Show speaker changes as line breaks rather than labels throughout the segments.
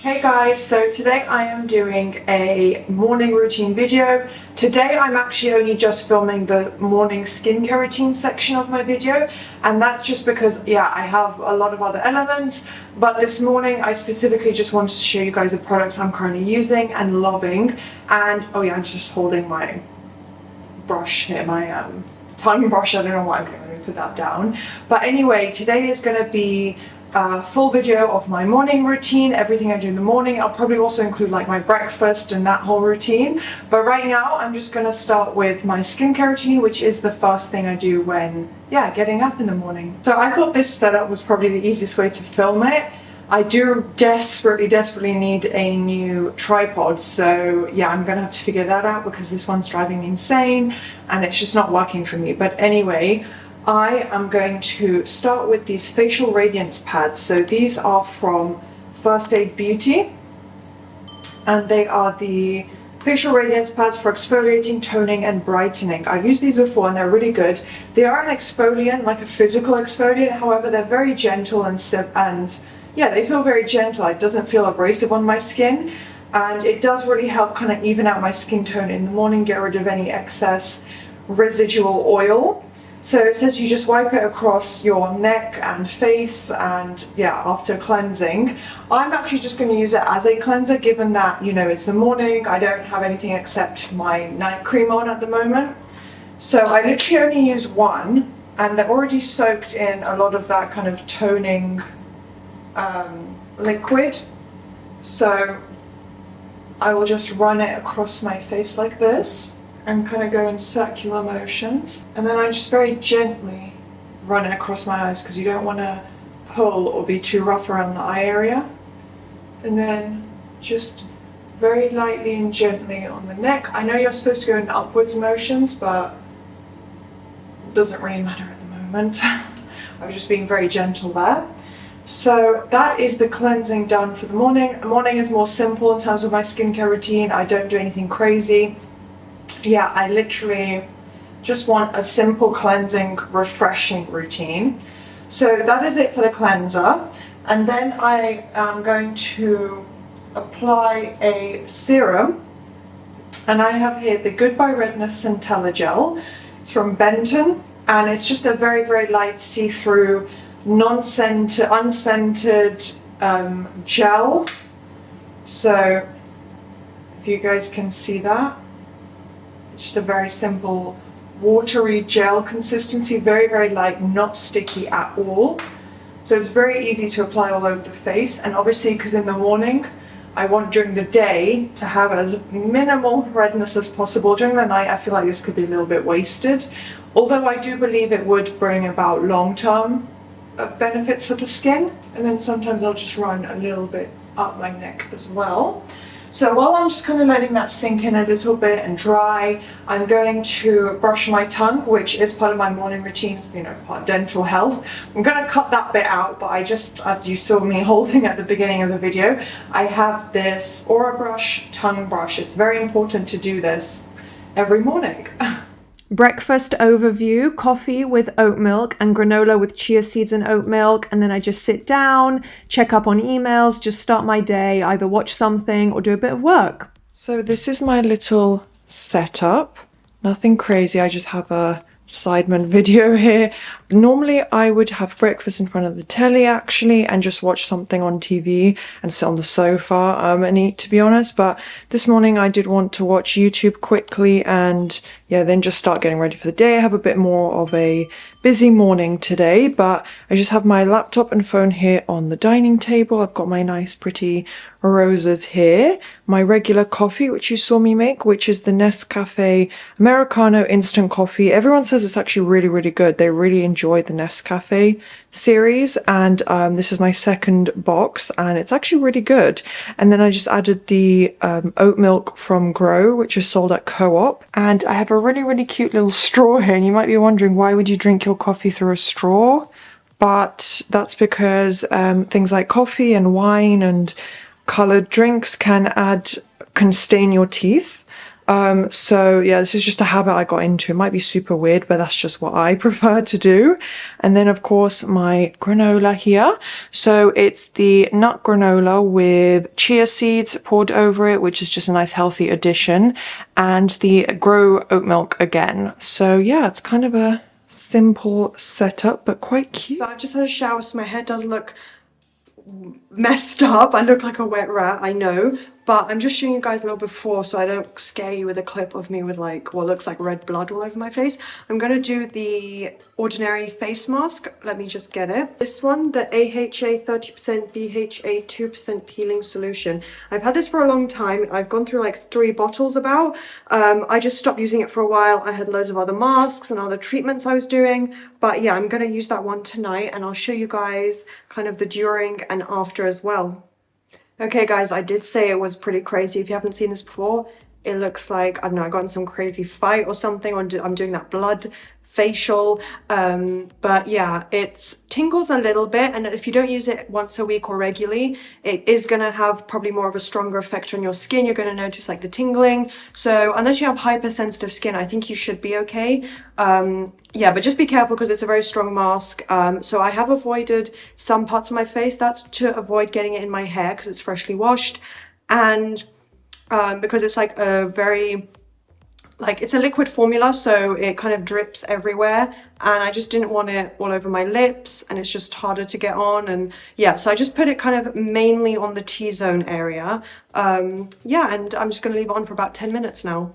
Hey guys, so today I am doing a morning routine video. Today I'm actually only just filming the morning skincare routine section of my video, and that's just because, yeah, I have a lot of other elements, but this morning I specifically just wanted to show you guys the products I'm currently using and loving. And oh yeah, I'm just holding my brush here, my tongue brush. I don't know why I'm going to put that down, but anyway, today is going to be full video of my morning routine, everything I do in the morning. I'll probably also include like my breakfast and that whole routine. But right now I'm just going to start with my skincare routine, which is the first thing I do when, yeah, getting up in the morning. So I thought this setup was probably the easiest way to film it. I do desperately need a new tripod, so yeah, I'm gonna have to figure that out because this one's driving me insane and it's just not working for me. But anyway, I am going to start with these facial radiance pads. So these are from First Aid Beauty, and they are the facial radiance pads for exfoliating, toning and brightening. I've used these before and they're really good. They are an exfoliant, like a physical exfoliant, however they're very gentle and yeah, they feel very gentle. It doesn't feel abrasive on my skin, and it does really help kind of even out my skin tone in the morning, get rid of any excess residual oil. So it says you just wipe it across your neck and face, and yeah, after cleansing. I'm actually just going to use it as a cleanser, given that, you know, it's the morning, I don't have anything except my night cream on at the moment. So I literally only use one, and they're already soaked in a lot of that kind of toning liquid. So I will just run it across my face like this and kind of go in circular motions, and then I just very gently run it across my eyes because you don't want to pull or be too rough around the eye area, and then just very lightly and gently on the neck. I know you're supposed to go in upwards motions, but it doesn't really matter at the moment. I was just being very gentle there. So that is the cleansing done for the morning. The morning is more simple in terms of my skincare routine. I don't do anything crazy. Yeah, I literally just want a simple cleansing, refreshing routine. So that is it for the cleanser. And then I am going to apply a serum. And I have here the Goodbye Redness Centella Gel. It's from Benton. And it's just a very light see-through, non-scented, unscented gel. So if you guys can see that. It's just a very simple watery gel consistency, very light, not sticky at all. So it's very easy to apply all over the face, and obviously because in the morning I want during the day to have a minimal redness as possible. During the night I feel like this could be a little bit wasted, although I do believe it would bring about long-term benefits for the skin. And then sometimes I'll just run a little bit up my neck as well. So while I'm just kind of letting that sink in a little bit and dry, I'm going to brush my tongue, which is part of my morning routine, you know, part of dental health. I'm going to cut that bit out, but I just, as you saw me holding at the beginning of the video, I have this Aura Brush tongue brush. It's very important to do this every morning.
Breakfast overview: coffee with oat milk and granola with chia seeds and oat milk. And then I just sit down, check up on emails, just start my day, either watch something or do a bit of work.
So this is my little setup. Nothing crazy, I just have a Sidemen video here. Normally I would have breakfast in front of the telly actually and just watch something on TV and sit on the sofa and eat, to be honest, but this morning I did want to watch YouTube quickly and yeah, then just start getting ready for the day. I have a bit more of a busy morning today, but I just have my laptop and phone here on the dining table. I've got my nice pretty roses here, my regular coffee which you saw me make, which is the Nescafe Americano instant coffee. Everyone says it's actually really good. They really enjoy the Nescafe series, and this is my second box and it's actually really good. And then I just added the oat milk from Grow, which is sold at Co-op, and I have a really cute little straw here, and you might be wondering, why would you drink your coffee through a straw? But that's because things like coffee and wine and coloured drinks can stain your teeth. So yeah, this is just a habit I got into. It might be super weird, but that's just what I prefer to do. And then of course my granola here. So it's the nut granola with chia seeds poured over it, which is just a nice healthy addition, and the grow oat milk again. So yeah, it's kind of a simple setup, but quite cute. So I just had a shower, so my hair does look messed up. I look like a wet rat, I know, but I'm just showing you guys a little before so I don't scare you with a clip of me with like what looks like red blood all over my face. I'm gonna do the ordinary face mask. Let me just get it. This one, the AHA 30% BHA 2% peeling solution. I've had this for a long time. I've gone through like 3 bottles about. I just stopped using it for a while. I had loads of other masks and other treatments I was doing, but yeah, I'm gonna use that one tonight and I'll show you guys kind of the during and after as well. Okay guys, I did say it was pretty crazy. If you haven't seen this before, it looks like, I don't know, I got in some crazy fight or something, or I'm doing that blood facial, but yeah, it tingles a little bit, and if you don't use it once a week or regularly, it is going to have probably more of a stronger effect on your skin. You're going to notice like the tingling, so unless you have hypersensitive skin, I think you should be okay. Yeah, but just be careful because it's a very strong mask. So I have avoided some parts of my face. That's to avoid getting it in my hair because it's freshly washed, and because it's like a very, like, it's a liquid formula, so it kind of drips everywhere, and I just didn't want it all over my lips, and it's just harder to get on. And yeah, so I just put it kind of mainly on the T-zone area. Yeah, and I'm just gonna leave it on for about 10 minutes now.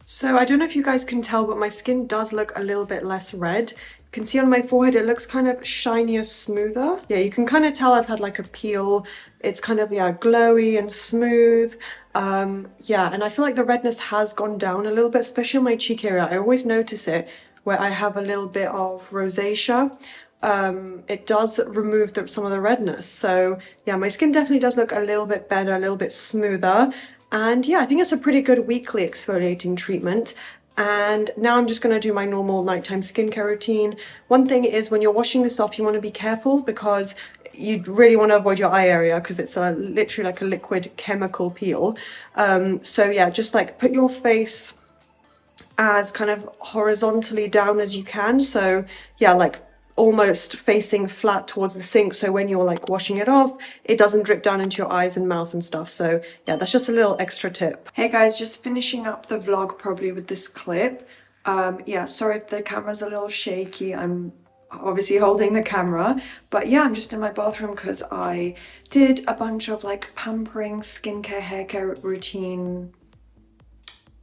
So I don't know if you guys can tell, but my skin does look a little bit less red. You can see on my forehead it looks kind of shinier, smoother. Yeah, you can kind of tell I've had like a peel. It's kind of, yeah, glowy and smooth. Yeah, and I feel like the redness has gone down a little bit, especially on my cheek area. I always notice it where I have a little bit of rosacea. It does remove some of the redness. So yeah, my skin definitely does look a little bit better, a little bit smoother. And yeah, I think it's a pretty good weekly exfoliating treatment. And now I'm just going to do my normal nighttime skincare routine. One thing is, when you're washing this off, you want to be careful because you really want to avoid your eye area because it's literally like a liquid chemical peel. So yeah, just like put your face as kind of horizontally down as you can. So yeah, like almost facing flat towards the sink, so when you're like washing it off, it doesn't drip down into your eyes and mouth and stuff. So yeah, that's just a little extra tip. Hey guys, just finishing up the vlog probably with this clip. Yeah, sorry if the camera's a little shaky. I'm obviously holding the camera, but yeah, I'm just in my bathroom because I did a bunch of like pampering, skincare, hair care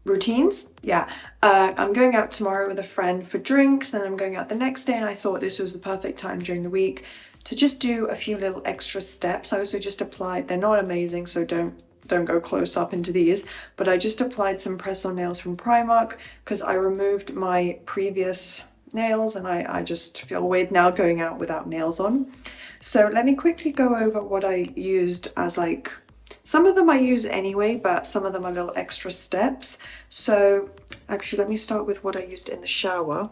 routines. Yeah, I'm going out tomorrow with a friend for drinks, then I'm going out the next day, and I thought this was the perfect time during the week to just do a few little extra steps. I also just applied, they're not amazing, so don't go close up into these, but I just applied some press-on nails from Primark because I removed my previous nails and I just feel weird now going out without nails on. So let me quickly go over what I used as like, some of them I use anyway, but some of them are little extra steps. So actually, let me start with what I used in the shower.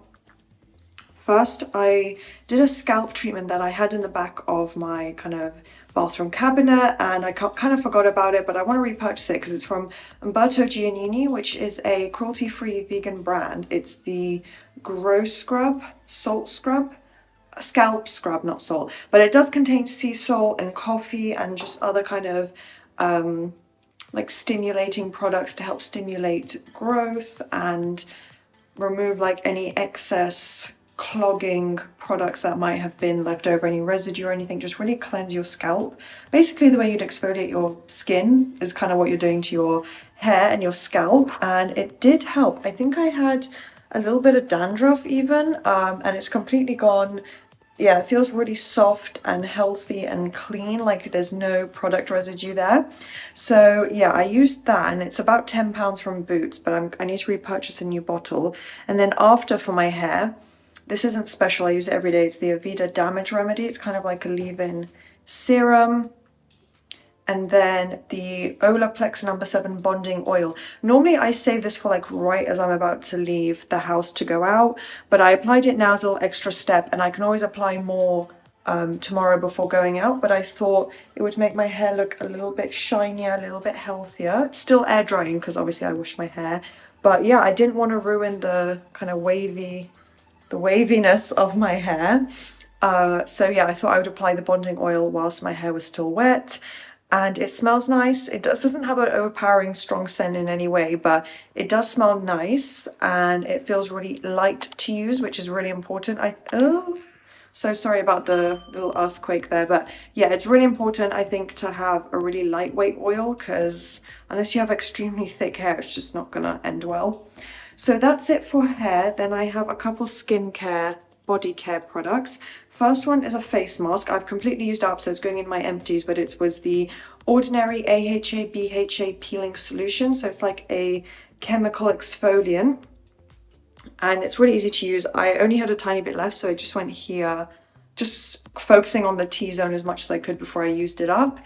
First, I did a scalp treatment that I had in the back of my kind of bathroom cabinet, and I kind of forgot about it, but I want to repurchase it because it's from Umberto Giannini, which is a cruelty-free vegan brand. It's the Grow Scrub, Salt Scrub, Scalp Scrub, not salt, but it does contain sea salt and coffee and just other kind of like stimulating products to help stimulate growth and remove like any excess clogging products that might have been left over, any residue or anything. Just really cleanse your scalp. Basically the way you'd exfoliate your skin is kind of what you're doing to your hair and your scalp, and it did help. I think I had a little bit of dandruff even, and it's completely gone. Yeah, it feels really soft and healthy and clean, like there's no product residue there. So yeah, I used that, and it's about £10 from Boots, but I need to repurchase a new bottle. And then after, for my hair, this isn't special, I use it every day, it's the Aveda Damage Remedy. It's kind of like a leave-in serum. And then the Olaplex No. 7 Bonding Oil. Normally I save this for like right as I'm about to leave the house to go out, but I applied it now as a little extra step, and I can always apply more tomorrow before going out, but I thought it would make my hair look a little bit shinier, a little bit healthier. It's still air drying because obviously I wash my hair, but yeah, I didn't want to ruin the kind of waviness of my hair. So yeah, I thought I would apply the bonding oil whilst my hair was still wet. And it smells nice. It doesn't have an overpowering strong scent in any way, but it does smell nice and it feels really light to use, which is really important. Oh, so sorry about the little earthquake there, but yeah, it's really important, I think, to have a really lightweight oil, because unless you have extremely thick hair, it's just not gonna end well. So that's it for hair. Then I have a couple skincare, body care products. First one is a face mask. I've completely used up, so it's going in my empties, but it was the Ordinary AHA BHA peeling solution. So it's like a chemical exfoliant and it's really easy to use. I only had a tiny bit left, so I just went here, just focusing on the T-zone as much as I could before I used it up.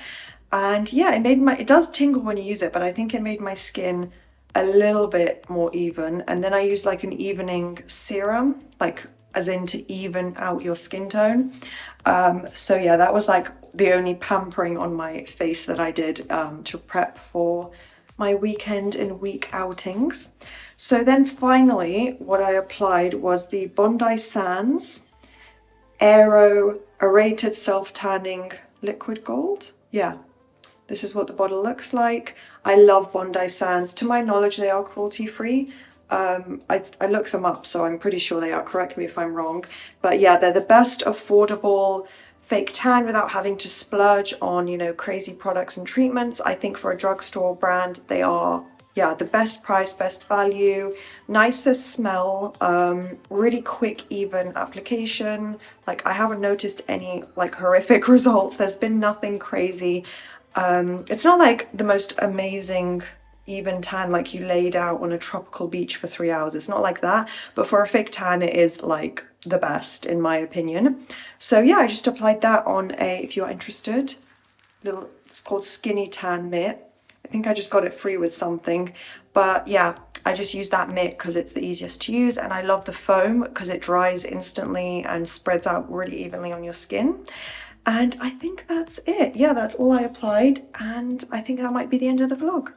And yeah, it does tingle when you use it, but I think it made my skin a little bit more even. And then I used like an evening serum, like as in to even out your skin tone. So yeah, that was like the only pampering on my face that I did to prep for my weekend and week outings. So then finally what I applied was the Bondi Sands Aero Aerated Self-Tanning Liquid Gold. Yeah, this is what the bottle looks like. I love Bondi Sands. To my knowledge, they are cruelty free. I looked them up, so I'm pretty sure they are. Correct me if I'm wrong. But yeah, they're the best affordable fake tan without having to splurge on, you know, crazy products and treatments. I think for a drugstore brand, they are, yeah, the best price, best value, nicest smell, really quick, even application. Like, I haven't noticed any like horrific results. There's been nothing crazy. It's not like the most amazing even tan like you laid out on a tropical beach for 3 hours. It's not like that, but for a fake tan it is like the best in my opinion. So yeah, I just applied that on if you're interested, it's called Skinny Tan Mitt. I think I just got it free with something, but yeah, I just use that mitt because it's the easiest to use, and I love the foam because it dries instantly and spreads out really evenly on your skin. And I think that's it. Yeah, that's all I applied, and I think that might be the end of the vlog.